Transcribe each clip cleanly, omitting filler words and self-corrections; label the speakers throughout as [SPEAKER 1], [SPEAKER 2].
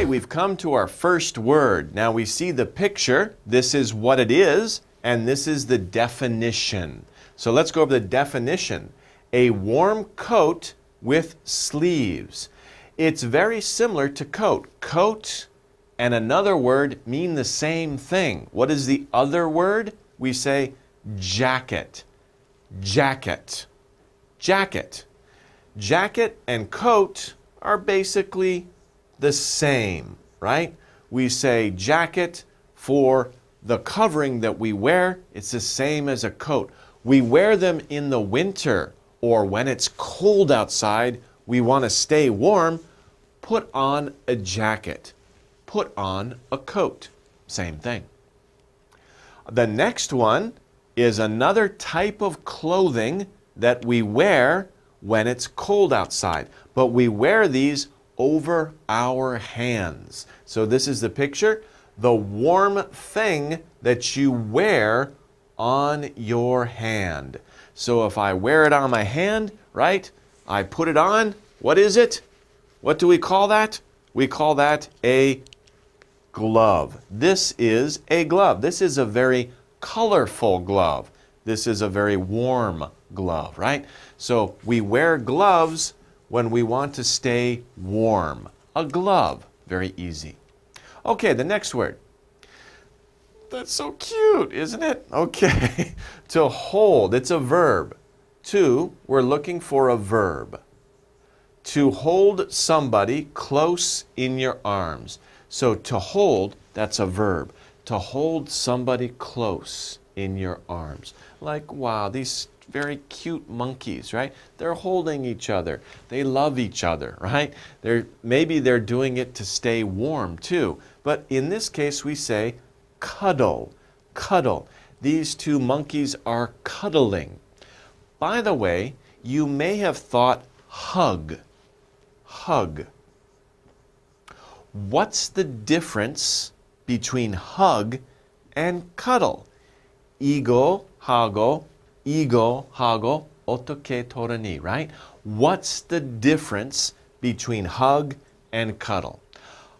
[SPEAKER 1] Okay, we've come to our first word. Now we see the picture. This is what it is, and this is the definition. So let's go over the definition. A warm coat with sleeves. It's very similar to coat. Coat and another word mean the same thing. What is the other word? We say jacket. Jacket. Jacket. Jacket and coat are basically the same, right? We say jacket for the covering that we wear. It's the same as a coat. We wear them in the winter, or when it's cold outside, we want to stay warm. Put on a jacket. Put on a coat. Same thing. The next one is another type of clothing that we wear when it's cold outside. But we wear these over our hands. So this is the picture. The warm thing that you wear on your hand. So if I wear it on my hand, right? I put it on. What is it? What do we call that? We call that a glove. This is a glove. This is a very colorful glove. This is a very warm glove, right? So we wear gloves when we want to stay warm. A glove. Very easy. Okay, the next word. That's so cute, isn't it? Okay. To hold. It's a verb. We're looking for a verb. To hold somebody close in your arms. So to hold, that's a verb. To hold somebody close in your arms. Like, wow, these very cute monkeys, right? They're holding each other. They love each other, right? Maybe they're doing it to stay warm too. But in this case, we say cuddle. Cuddle. These two monkeys are cuddling. By the way, you may have thought hug. Hug. What's the difference between hug and cuddle? 이거 하고 어떻게 다르니, right? What's the difference between hug and cuddle?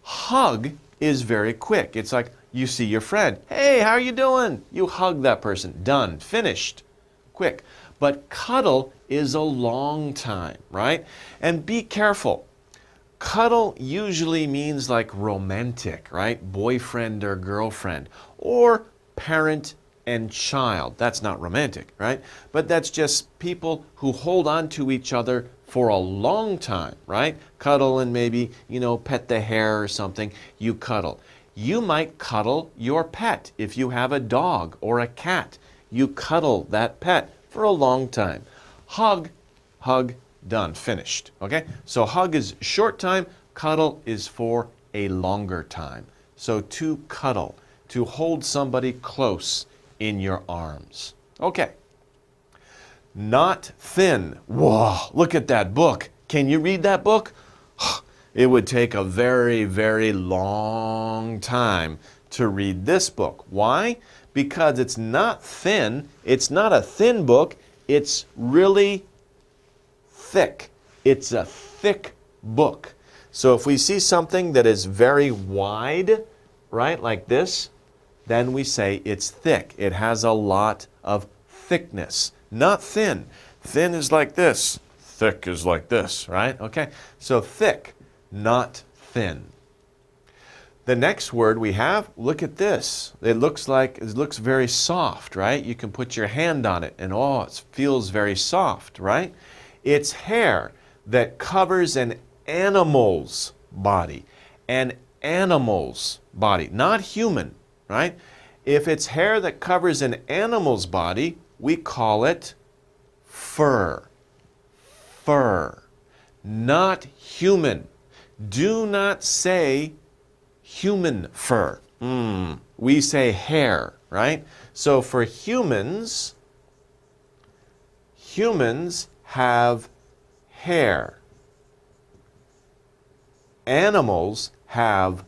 [SPEAKER 1] Hug is very quick. It's like you see your friend. Hey, how are you doing? You hug that person. Done. Finished. Quick. But cuddle is a long time, right? And be careful. Cuddle usually means like romantic, right? Boyfriend or girlfriend. Or parent and child. That's not romantic, right? But that's just people who hold on to each other for a long time, right? Cuddle and maybe, pet the hair or something. You cuddle. You might cuddle your pet if you have a dog or a cat. You cuddle that pet for a long time. Hug, done, finished, okay? So hug is short time, cuddle is for a longer time. So to cuddle, to hold somebody close in your arms. Okay. Not thin. Whoa, look at that book. Can you read that book? It would take a very, very long time to read this book. Why? Because it's not thin. It's not a thin book. It's really thick. It's a thick book. So if we see something that is very wide, right, like this, then we say it's thick. It has a lot of thickness. Not thin. Thin is like this. Thick is like this, right? Okay, so thick, not thin. The next word we have, look at this. It looks very soft, right? You can put your hand on it and oh, it feels very soft, right? It's hair that covers an animal's body. An animal's body, not human, right? If it's hair that covers an animal's body, we call it fur. Fur. Not human. Do not say human fur. We say hair, right? So for humans have hair. Animals have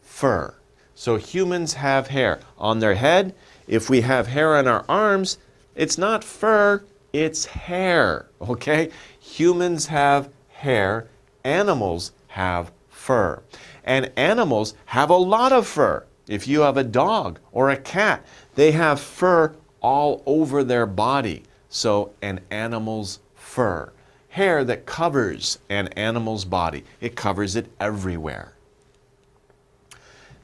[SPEAKER 1] fur. So humans have hair on their head. If we have hair on our arms, it's not fur, it's hair, okay? Humans have hair, animals have fur. And animals have a lot of fur. If you have a dog or a cat, they have fur all over their body. So an animal's fur. Hair that covers an animal's body. It covers it everywhere.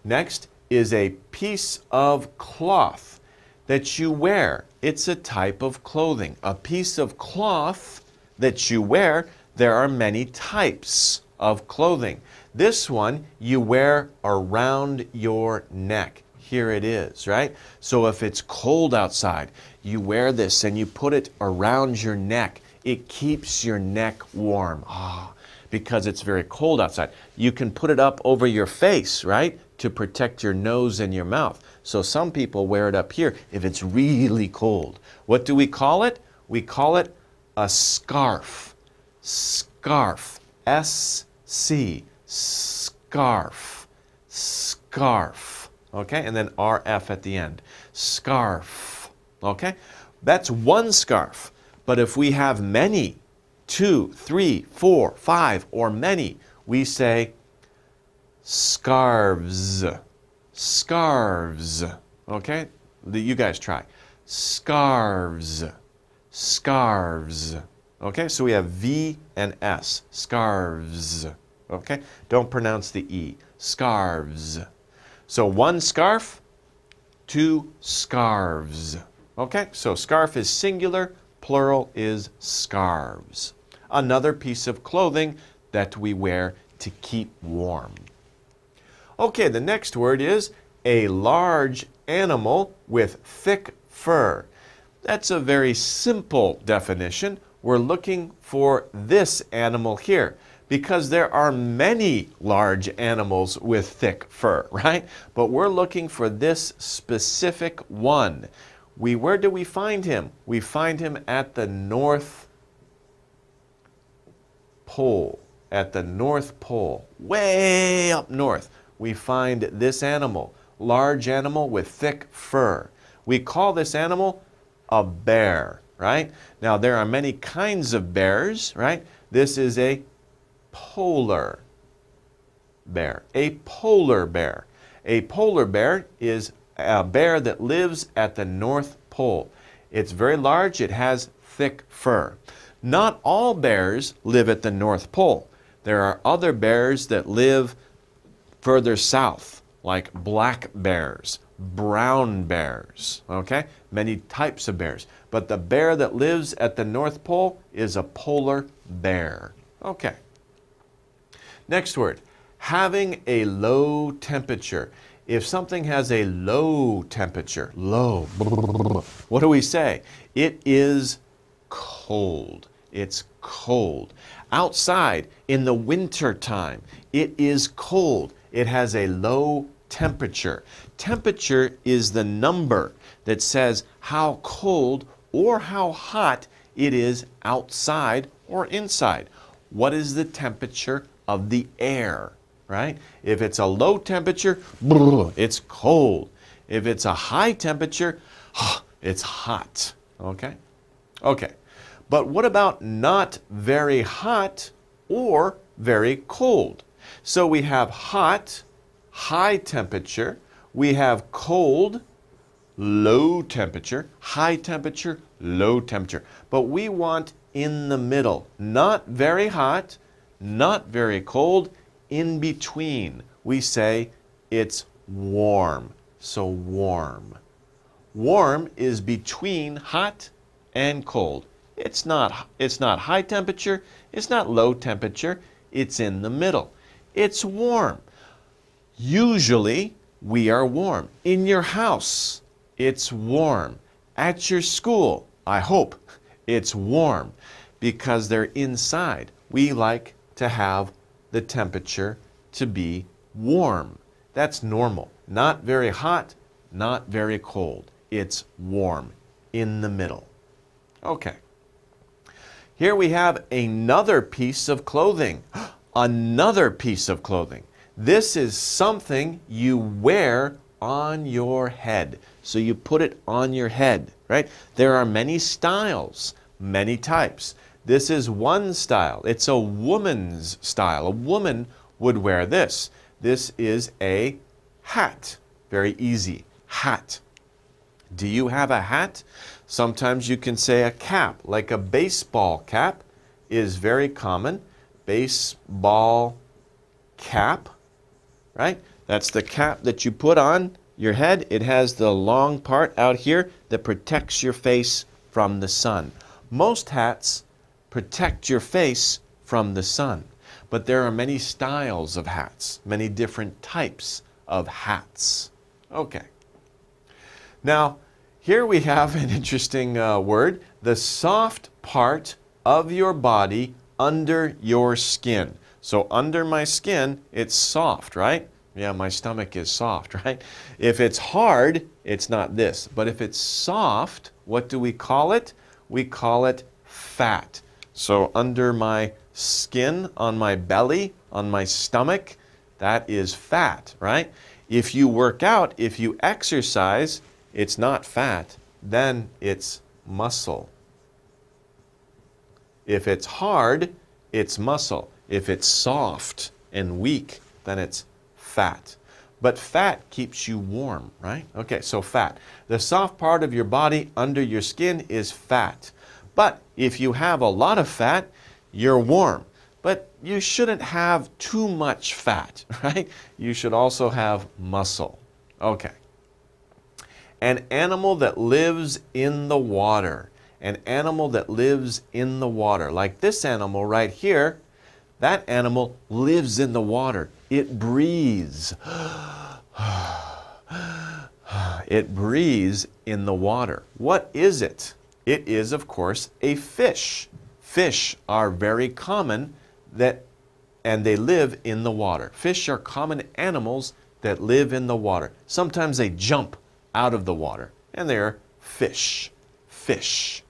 [SPEAKER 1] Next is a piece of cloth that you wear. It's a type of clothing. A piece of cloth that you wear, there are many types of clothing. This one you wear around your neck. Here it is, right? So if it's cold outside, you wear this and you put it around your neck. It keeps your neck warm. Because it's very cold outside. You can put it up over your face, right? To protect your nose and your mouth. So some people wear it up here if it's really cold. What do we call it? We call it a scarf. Scarf. S-C. Scarf. Scarf. Okay? And then R-F at the end. Scarf. Okay? That's one scarf. But if we have many, 2, 3, 4, 5, or many, we say scarves. Scarves. Okay? You guys try. Scarves. Scarves. Okay? So we have V and S. Scarves. Okay? Don't pronounce the E. Scarves. So one scarf, 2 scarves. Okay? So scarf is singular, plural is scarves. Another piece of clothing that we wear to keep warm. Okay, the next word is a large animal with thick fur. That's a very simple definition. We're looking for this animal here because there are many large animals with thick fur, right? But we're looking for this specific one. Where do we find him? We find him at the North Pole. At the North Pole, way up north, we find this animal, large animal with thick fur. We call this animal a bear, right? Now, there are many kinds of bears, right? This is a polar bear. A polar bear. A polar bear is a bear that lives at the North Pole. It's very large. It has thick fur. Not all bears live at the North Pole. There are other bears that live further south, like black bears, brown bears, okay? Many types of bears. But the bear that lives at the North Pole is a polar bear. Okay. Next word, having a low temperature. If something has a low temperature, low, what do we say? It is cold. It's cold. Outside, in the winter time, it is cold. It has a low temperature. Temperature is the number that says how cold or how hot it is outside or inside. What is the temperature of the air, right? If it's a low temperature, it's cold. If it's a high temperature, it's hot, okay? Okay. But what about not very hot or very cold? So we have hot, high temperature. We have cold, low temperature, high temperature, low temperature. But we want in the middle. Not very hot, not very cold, in between. We say it's warm. So warm. Warm is between hot and cold. It's not high temperature, it's not low temperature, it's in the middle. It's warm. Usually, we are warm. In your house, it's warm. At your school, I hope, it's warm because they're inside. We like to have the temperature to be warm. That's normal. Not very hot, not very cold. It's warm, in the middle. Okay. Here we have another piece of clothing. Another piece of clothing. This is something you wear on your head. So you put it on your head, right? There are many styles, many types. This is one style. It's a woman's style. A woman would wear this. This is a hat. Very easy. Hat. Do you have a hat? Sometimes you can say a cap, like a baseball cap is very common. Baseball cap, right? That's the cap that you put on your head. It has the long part out here that protects your face from the sun. Most hats protect your face from the sun, but there are many styles of hats, many different types of hats. Okay. Now, here we have an interesting word, the soft part of your body under your skin. So under my skin, it's soft, right? Yeah, my stomach is soft, right? If it's hard, it's not this. But if it's soft, what do we call it? We call it fat. So under my skin, on my belly, on my stomach, that is fat, right? If you work out, if you exercise, it's not fat, then it's muscle. If it's hard, it's muscle. If it's soft and weak, then it's fat. But fat keeps you warm, right? Okay, so fat. The soft part of your body under your skin is fat. But if you have a lot of fat, you're warm. But you shouldn't have too much fat, right? You should also have muscle. Okay. An animal that lives in the water. An animal that lives in the water. Like this animal right here, that animal lives in the water. It breathes. It breathes in the water. What is it? It is, of course, a fish. Fish are very common and they live in the water. Fish are common animals that live in the water. Sometimes they jump out of the water, and they're fish. Fish.